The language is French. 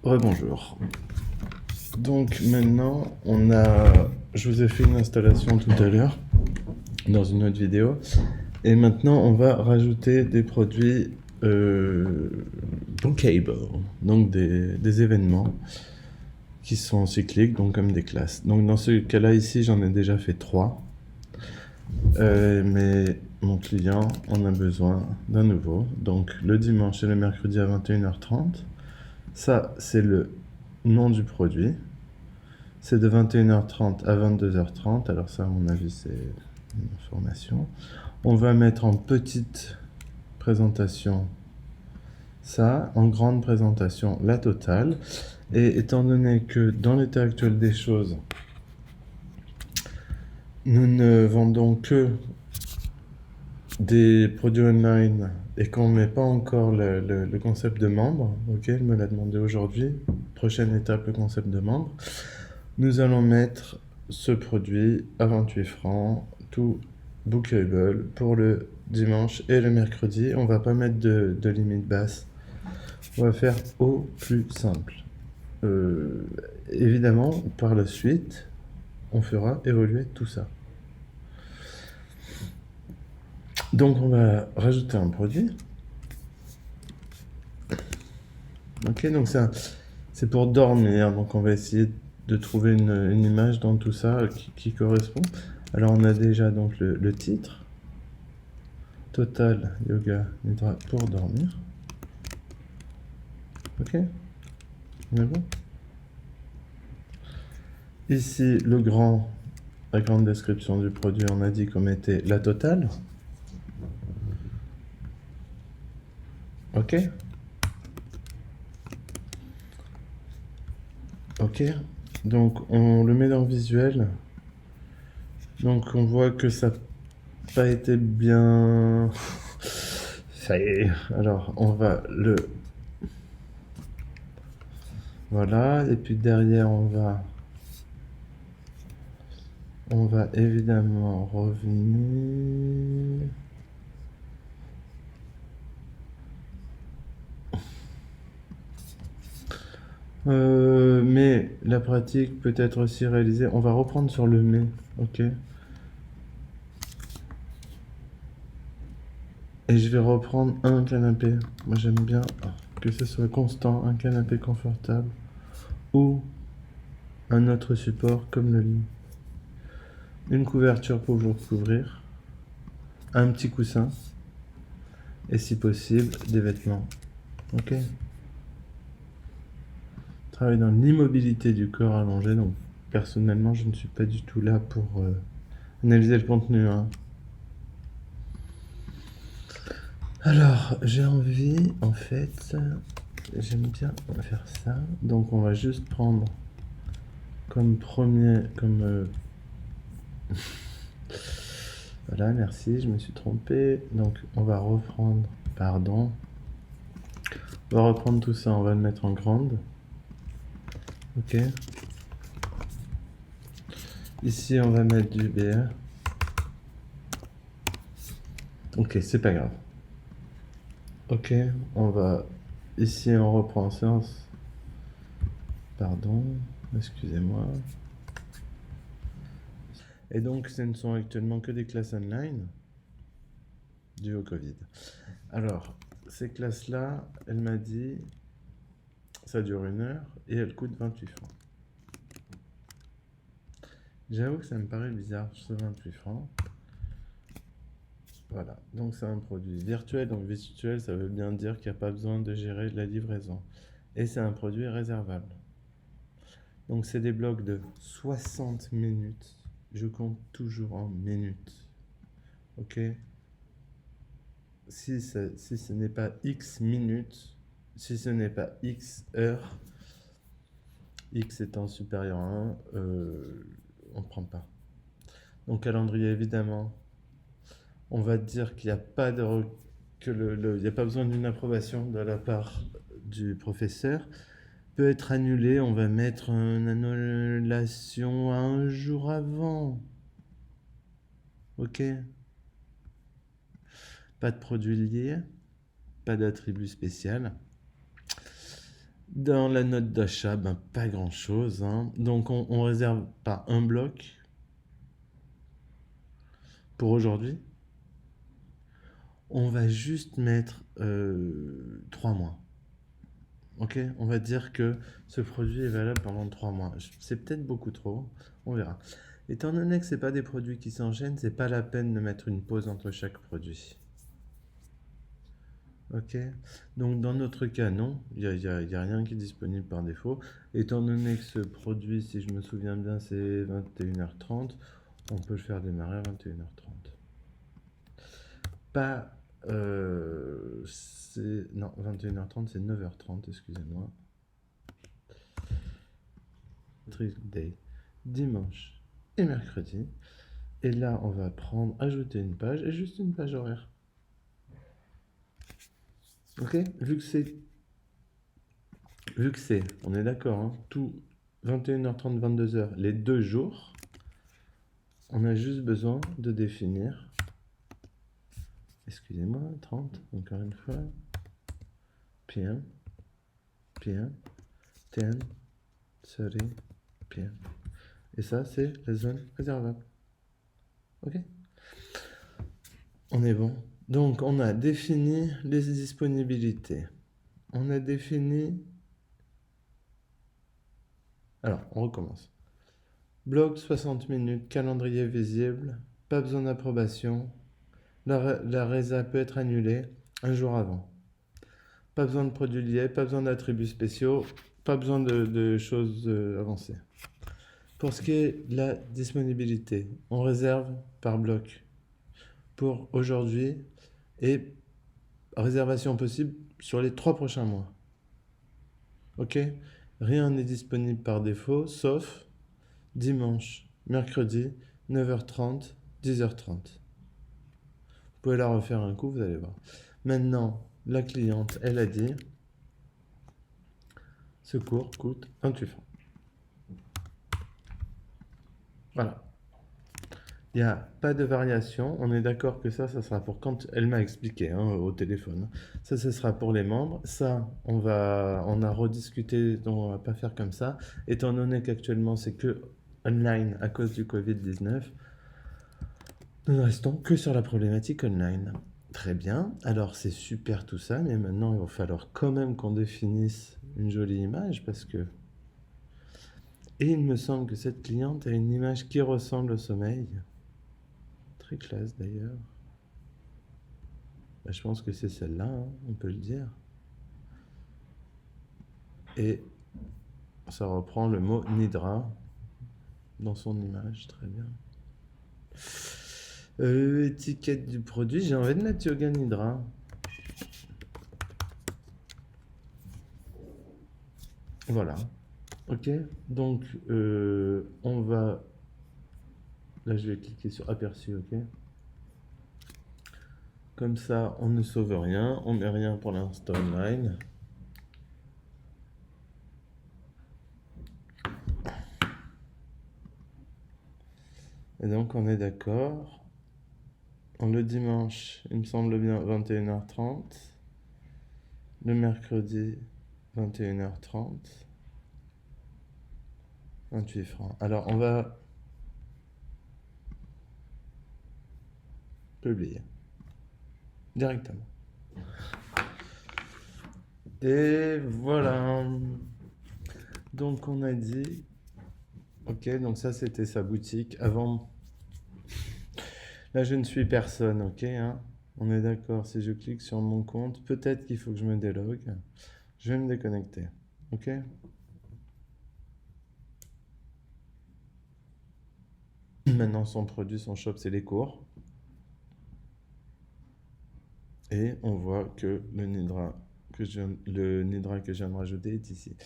Rebonjour. Donc maintenant, je vous ai fait une installation tout à l'heure dans une autre vidéo. Et maintenant, on va rajouter des produits bookable, donc des événements qui sont cycliques, donc comme des classes. Donc dans ce cas-là, ici, j'en ai déjà fait 3. Mais mon client en a besoin d'un nouveau. Donc le dimanche et le mercredi à 21h30. Ça, c'est le nom du produit. C'est de 21h30 à 22h30. Alors ça, à mon avis, c'est une information. On va mettre en petite présentation ça, en grande présentation la totale. Et étant donné que dans l'état actuel des choses, nous ne vendons que des produits online et qu'on ne met pas encore le concept de membre, ok, elle me l'a demandé aujourd'hui, prochaine étape, le concept de membre, nous allons mettre ce produit à 28 francs, tout bookable pour le dimanche et le mercredi. On va pas mettre de limite basse, on va faire au plus simple. Évidemment, par la suite, on fera évoluer tout ça. Donc on va rajouter un produit. Ok, donc c'est pour dormir, donc on va essayer de trouver une image dans tout ça qui correspond. Alors on a déjà donc le titre, Total Yoga Nidra pour dormir. Ok, on est bon. Ici la grande description du produit, on a dit qu'on mettait la totale. Ok. Ok, donc on le met dans visuel. Donc on voit que ça n'a pas été bien fait. Alors on va le... Voilà, et puis derrière on va évidemment revenir... mais la pratique peut être aussi réalisée. On va reprendre sur le mais, ok. Et je vais reprendre un canapé. Moi j'aime bien que ce soit constant, un canapé confortable ou un autre support comme le lit. Une couverture pour vous recouvrir, un petit coussin et si possible des vêtements. Ok. Travaille dans l'immobilité du corps allongé, donc personnellement je ne suis pas du tout là pour analyser le contenu, hein. Alors j'ai envie, en fait, j'aime bien faire ça, donc on va juste prendre comme premier, voilà, merci, je me suis trompé, donc on va reprendre, pardon, on va reprendre tout ça, on va le mettre en grande, ok. Ici, on va mettre du BR. Ok, c'est pas grave. Ok, on va... Ici, on reprend en séance. Pardon, excusez-moi. Et donc, ce ne sont actuellement que des classes online, dues au Covid. Alors, ces classes-là, elle m'a dit, ça dure 1 heure et elles coûtent 28 francs. J'avoue que ça me paraît bizarre, ce 28 francs. Voilà, donc c'est un produit virtuel. Donc virtuel, ça veut bien dire qu'il n'y a pas besoin de gérer la livraison. Et c'est un produit réservable. Donc c'est des blocs de 60 minutes. Je compte toujours en minutes. Ok. Si ce n'est pas X minutes, si ce n'est pas X heures, X étant supérieur à 1, on ne prend pas. Donc calendrier, évidemment, on va dire qu'il n'y a pas de il n'y a pas besoin d'une approbation de la part du professeur. Peut être annulé, on va mettre une annulation un jour avant. Ok. Pas de produit lié, pas d'attribut spécial. Dans la note d'achat, ben, pas grand-chose, hein. Donc on réserve pas un bloc pour aujourd'hui. On va juste mettre 3 mois. Ok, on va dire que ce produit est valable pendant 3 mois. C'est peut-être beaucoup trop, on verra. Étant donné que c'est pas des produits qui s'enchaînent, c'est pas la peine de mettre une pause entre chaque produit. Ok, donc dans notre cas, non, il y a rien qui est disponible par défaut. Étant donné que ce produit, si je me souviens bien, c'est 21h30, on peut le faire démarrer à 21h30. Pas. Non, 21h30, c'est 9h30, excusez-moi. Day, dimanche et mercredi. Et là, on va prendre, ajouter une page et juste une page horaire. Ok, vu que c'est, on est d'accord, hein, tout 21h30, 22h, les 2 jours, on a juste besoin de définir, excusez-moi, 30, encore une fois, PM, 10, 30, PM. Et ça, c'est la zone réservable. Ok, on est bon. Donc, on a défini les disponibilités. On a défini... Alors, on recommence. Blog 60 minutes, calendrier visible, pas besoin d'approbation. La résa peut être annulée un jour avant. Pas besoin de produits liés, pas besoin d'attributs spéciaux, pas besoin de choses avancées. Pour ce qui est de la disponibilité, on réserve par bloc pour aujourd'hui et réservation possible sur les 3 prochains mois. Ok? Rien n'est disponible par défaut, sauf dimanche, mercredi, 9h30, 10h30. Vous pouvez la refaire un coup, vous allez voir. Maintenant, la cliente, elle a dit, ce cours coûte 28 francs. Voilà. Il n'y a pas de variation. On est d'accord que ça sera pour quand elle m'a expliqué hein, au téléphone. Ça, ce sera pour les membres. Ça, on a rediscuté, donc on va pas faire comme ça. Étant donné qu'actuellement, c'est que online à cause du Covid-19, nous ne restons que sur la problématique online. Très bien. Alors, c'est super tout ça, mais maintenant, il va falloir quand même qu'on définisse une jolie image parce que... Et il me semble que cette cliente a une image qui ressemble au sommeil. Très classe d'ailleurs. Bah, je pense que c'est celle-là, hein, on peut le dire. Et ça reprend le mot Nidra dans son image, très bien. Étiquette du produit, j'ai envie de mettre Yoga Nidra. Voilà. Ok, donc on va... Là, je vais cliquer sur aperçu, ok. Comme ça, on ne sauve rien, on met rien pour l'instant online. Et donc, on est d'accord. Le dimanche, il me semble bien 21h30. Le mercredi, 21h30. 28 francs. Alors, on va publier directement. Et voilà. Donc, on a dit... Ok, donc ça, c'était sa boutique. Avant... Là, je ne suis personne, ok hein. On est d'accord, si je clique sur mon compte, peut-être qu'il faut que je me délogue. Je vais me déconnecter, ok? Maintenant, son produit, son shop, c'est les cours. Et on voit que le Nidra que je viens de rajouter est ici.